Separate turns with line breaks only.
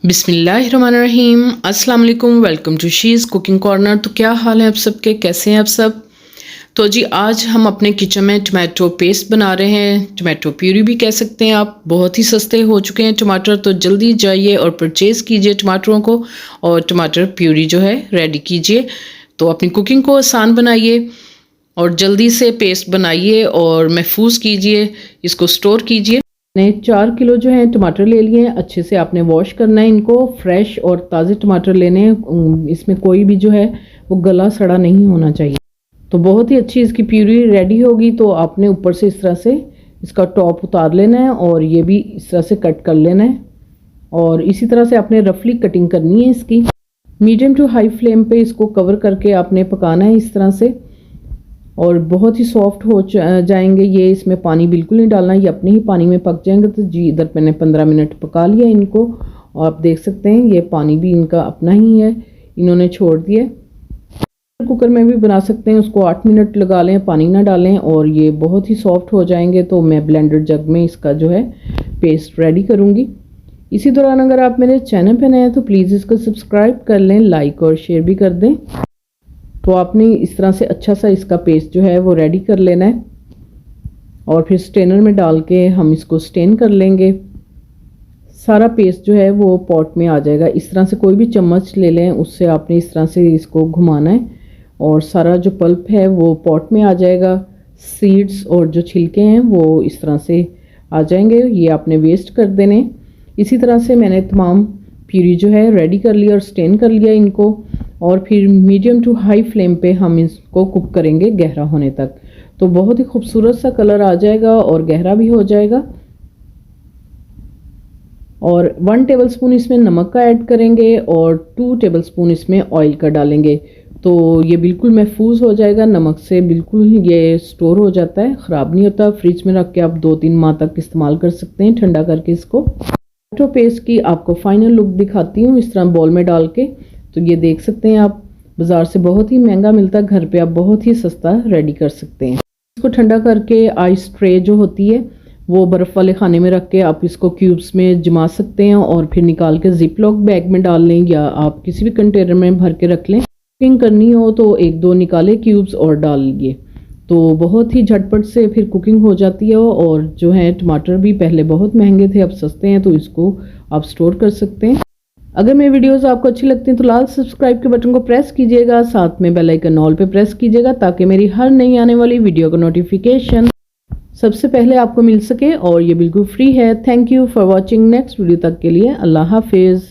बिस्मिल्लाहिर्रहमानिर्रहीम। अस्सलाम वालेकुम। Welcome to she's cooking corner. तो क्या हाल है आप सबके, कैसे हैं आप सब? तो जी आज हम अपने किचन में टमाटो पेस्ट बना रहे हैं, टमाटो प्यूरी भी कह सकते हैं आप। बहुत ही सस्ते हो चुके हैं टमाटर, तो जल्दी जाइए और परचेज़ कीजिए टमाटरों को और टमाटर प्यूरी जो है रेडी कीजिए। तो अपनी कुकिंग को आसान बनाइए और जल्दी से पेस्ट बनाइए और महफूज कीजिए, इसको स्टोर कीजिए। मैंने 4 किलो जो है टमाटर ले लिए हैं। अच्छे से आपने वॉश करना है इनको। फ्रेश और ताज़े टमाटर लेने हैं, इसमें कोई भी जो है वो गला सड़ा नहीं होना चाहिए। तो बहुत ही अच्छी इसकी प्यूरी रेडी होगी। तो आपने ऊपर से इस तरह से इसका टॉप उतार लेना है और ये भी इस तरह से कट कर लेना है और इसी तरह से आपने रफली कटिंग करनी है इसकी। मीडियम टू हाई फ्लेम पे इसको कवर करके आपने पकाना है इस तरह से और बहुत ही सॉफ्ट हो जाएंगे ये। इसमें पानी बिल्कुल नहीं डालना, ये अपने ही पानी में पक जाएंगे। तो जी इधर मैंने 15 मिनट पका लिया इनको और आप देख सकते हैं ये पानी भी इनका अपना ही है, इन्होंने छोड़ दिया। कुकर में भी बना सकते हैं, उसको 8 मिनट लगा लें, पानी ना डालें और ये बहुत ही सॉफ्ट हो जाएंगे। तो मैं ब्लेंडर जग में इसका जो है पेस्ट रेडी करूँगी। इसी दौरान अगर आप मेरे चैनल पर नए हैं तो प्लीज़ इसको सब्सक्राइब कर लें, लाइक और शेयर भी कर दें। तो आपने इस तरह से अच्छा सा इसका पेस्ट जो है वो रेडी कर लेना है और फिर स्टेनर में डाल के हम इसको स्टेन कर लेंगे। सारा पेस्ट जो है वो पॉट में आ जाएगा। इस तरह से कोई भी चम्मच ले लें, उससे आपने इस तरह से इसको घुमाना है और सारा जो पल्प है वो पॉट में आ जाएगा। सीड्स और जो छिलके हैं वो इस तरह से आ जाएंगे, ये आपने वेस्ट कर देने। इसी तरह से मैंने तमाम प्यूरी जो है रेडी कर लिया और स्टेन कर लिया इनको और फिर मीडियम टू हाई फ्लेम पे हम इसको कुक करेंगे गहरा होने तक। तो बहुत ही खूबसूरत सा कलर आ जाएगा और गहरा भी हो जाएगा। और 1 टेबलस्पून इसमें नमक का ऐड करेंगे और 2 टेबलस्पून इसमें ऑयल का डालेंगे। तो ये बिल्कुल महफूज हो जाएगा, नमक से बिल्कुल ये स्टोर हो जाता है, ख़राब नहीं होता। फ्रिज में रख के आप 2-3 माह तक इस्तेमाल कर सकते हैं ठंडा करके इसको। टमाटो पेस्ट की आपको फाइनल लुक दिखाती हूँ इस तरह बॉल में डाल के। तो ये देख सकते हैं आप, बाज़ार से बहुत ही महंगा मिलता है, घर पे आप बहुत ही सस्ता रेडी कर सकते हैं। इसको ठंडा करके आइस ट्रे जो होती है वो बर्फ़ वाले खाने में रख के आप इसको क्यूब्स में जमा सकते हैं और फिर निकाल के जिप लॉक बैग में डाल लें या आप किसी भी कंटेनर में भर के रख लें। कुकिंग करनी हो तो 1-2 निकाले क्यूब्स और डाल लिए, तो बहुत ही झटपट से फिर कुकिंग हो जाती है। और जो है टमाटर भी पहले बहुत महंगे थे, अब सस्ते हैं, तो इसको आप स्टोर कर सकते हैं। अगर मेरी वीडियोस आपको अच्छी लगती हैं तो लाल सब्सक्राइब के बटन को प्रेस कीजिएगा, साथ में बेल आइकन ऑल पे प्रेस कीजिएगा ताकि मेरी हर नई आने वाली वीडियो का नोटिफिकेशन सबसे पहले आपको मिल सके और ये बिल्कुल फ्री है। Thank you for watching. Next video तक के लिए अल्लाह हाफिज़।